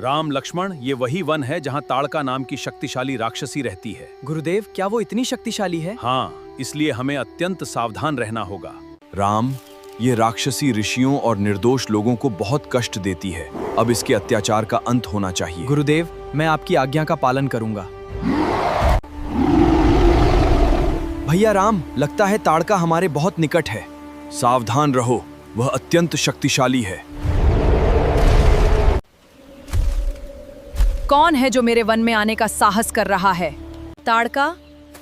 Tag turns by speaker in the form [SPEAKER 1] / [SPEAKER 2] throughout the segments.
[SPEAKER 1] राम लक्ष्मण, ये वही वन है जहाँ ताड़का नाम की शक्तिशाली राक्षसी रहती है।
[SPEAKER 2] गुरुदेव, क्या वो इतनी शक्तिशाली है?
[SPEAKER 1] हाँ, इसलिए हमें अत्यंत सावधान रहना होगा।
[SPEAKER 3] राम, ये राक्षसी ऋषियों और निर्दोष लोगों को बहुत कष्ट देती है। अब इसके अत्याचार का अंत होना चाहिए।
[SPEAKER 2] गुरुदेव, मैं आपकी आज्ञा का पालन करूंगा। भैया राम, लगता है ताड़का हमारे बहुत निकट है।
[SPEAKER 3] सावधान रहो, वह अत्यंत शक्तिशाली है।
[SPEAKER 4] कौन है जो मेरे वन में आने का साहस कर रहा है? ताड़का,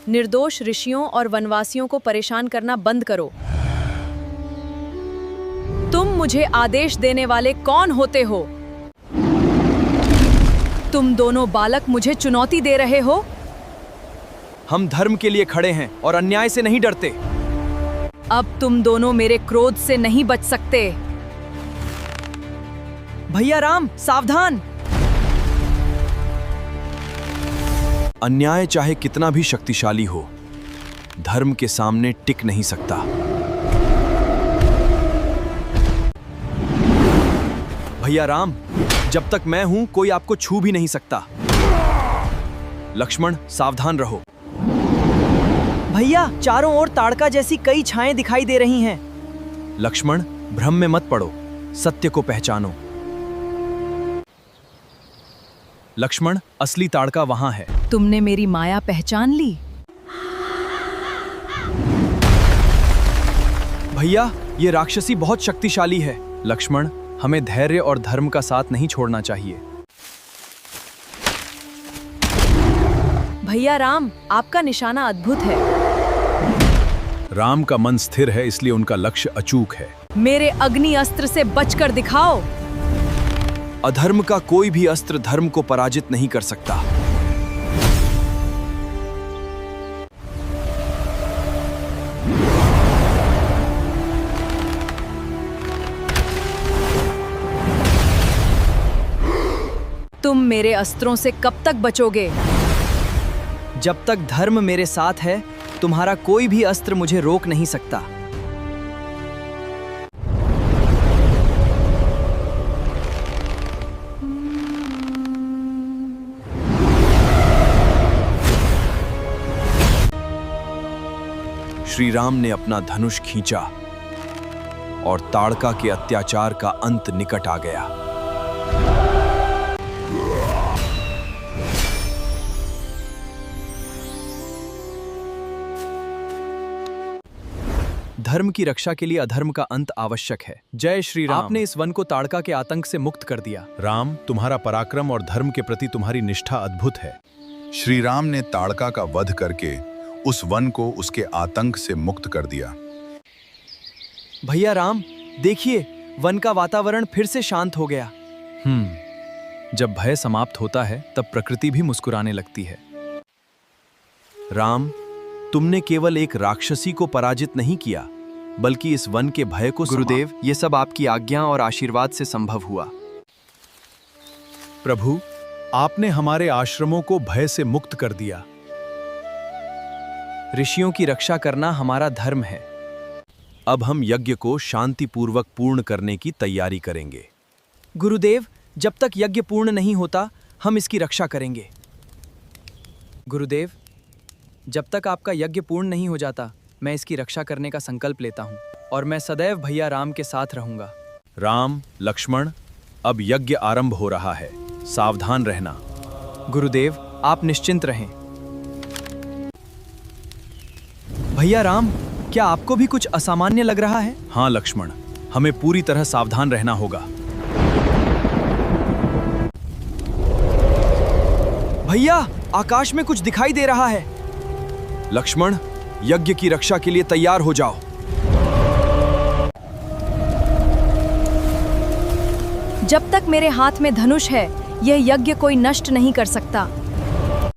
[SPEAKER 4] निर्दोष ऋषियों और वनवासियों को परेशान करना बंद करो। तुम मुझे आदेश देने वाले कौन होते हो? तुम दोनों बालक मुझे चुनौती दे रहे हो?
[SPEAKER 2] हम धर्म के लिए खड़े हैं और अन्याय से नहीं डरते।
[SPEAKER 4] अब तुम दोनों मेरे क्रोध से नहीं बच सकते।
[SPEAKER 2] भैया राम, सावधान!
[SPEAKER 3] अन्याय चाहे कितना भी शक्तिशाली हो, धर्म के सामने टिक नहीं सकता।
[SPEAKER 2] भैया राम, जब तक मैं हूं कोई आपको छू भी नहीं सकता।
[SPEAKER 3] लक्ष्मण, सावधान रहो।
[SPEAKER 2] भैया, चारों ओर ताड़का जैसी कई छाएं दिखाई दे रही हैं।
[SPEAKER 3] लक्ष्मण, भ्रम में मत पड़ो, सत्य को पहचानो।
[SPEAKER 1] लक्ष्मण, असली ताड़का वहां है।
[SPEAKER 4] तुमने मेरी माया पहचान ली?
[SPEAKER 2] भैया, ये राक्षसी बहुत शक्तिशाली है।
[SPEAKER 1] लक्ष्मण, हमें धैर्य और धर्म का साथ नहीं छोड़ना चाहिए।
[SPEAKER 4] भैया राम, आपका निशाना अद्भुत है।
[SPEAKER 1] राम का मन स्थिर है, इसलिए उनका लक्ष्य अचूक है।
[SPEAKER 4] मेरे अग्नि अस्त्र से बचकर दिखाओ।
[SPEAKER 3] अधर्म का कोई भी अस्त्र धर्म को पराजित नहीं कर सकता।
[SPEAKER 4] तुम मेरे अस्त्रों से कब तक बचोगे?
[SPEAKER 2] जब तक धर्म मेरे साथ है, तुम्हारा कोई भी अस्त्र मुझे रोक नहीं सकता।
[SPEAKER 3] श्री राम ने अपना धनुष खींचा और ताड़का के अत्याचार का अंत निकट आ गया।
[SPEAKER 2] धर्म की रक्षा के लिए अधर्म का अंत आवश्यक है। जय श्री राम। आपने इस वन को ताड़का के आतंक से मुक्त कर दिया।
[SPEAKER 1] राम, तुम्हारा पराक्रम और धर्म के प्रति तुम्हारी निष्ठा अद्भुत है।
[SPEAKER 5] श्री राम ने ताड़का का वध करके उस वन को उसके आतंक से मुक्त कर दिया।
[SPEAKER 2] भैया राम, देखिए, वन का वातावरण फिर से शांत हो गया।
[SPEAKER 1] जब भय समाप्त होता है, तब प्रकृति भी मुस्कुराने लगती है।
[SPEAKER 3] राम, तुमने केवल एक राक्षसी को पराजित नहीं किया, बल्कि इस वन के भय को
[SPEAKER 2] गुरुदेव, ये सब आपकी आज्ञा और आशीर्वाद से संभव हुआ।
[SPEAKER 1] प्रभु, आपने हमारे आश्रमों को भय से मुक्त कर दिया।
[SPEAKER 2] ऋषियों की रक्षा करना हमारा धर्म है।
[SPEAKER 3] अब हम यज्ञ को शांतिपूर्वक पूर्ण करने की तैयारी करेंगे।
[SPEAKER 2] गुरुदेव, जब तक यज्ञ पूर्ण नहीं होता, हम इसकी रक्षा करेंगे। गुरुदेव, जब तक आपका यज्ञ पूर्ण नहीं हो जाता, मैं इसकी रक्षा करने का संकल्प लेता हूँ और मैं सदैव भैया राम के साथ रहूंगा।
[SPEAKER 1] राम, लक्ष्मण, अब यज्ञ आरंभ हो रहा है, सावधान रहना।
[SPEAKER 2] गुरुदेव, आप निश्चिंत रहें। भैया राम, क्या आपको भी कुछ असामान्य लग रहा है?
[SPEAKER 1] हाँ लक्ष्मण, हमें पूरी तरह सावधान रहना होगा।
[SPEAKER 2] भैया, आकाश में कुछ दिखाई दे रहा है।
[SPEAKER 3] लक्ष्मण, यज्ञ की रक्षा के लिए तैयार हो जाओ।
[SPEAKER 4] जब तक मेरे हाथ में धनुष है, यह यज्ञ कोई नष्ट नहीं कर सकता।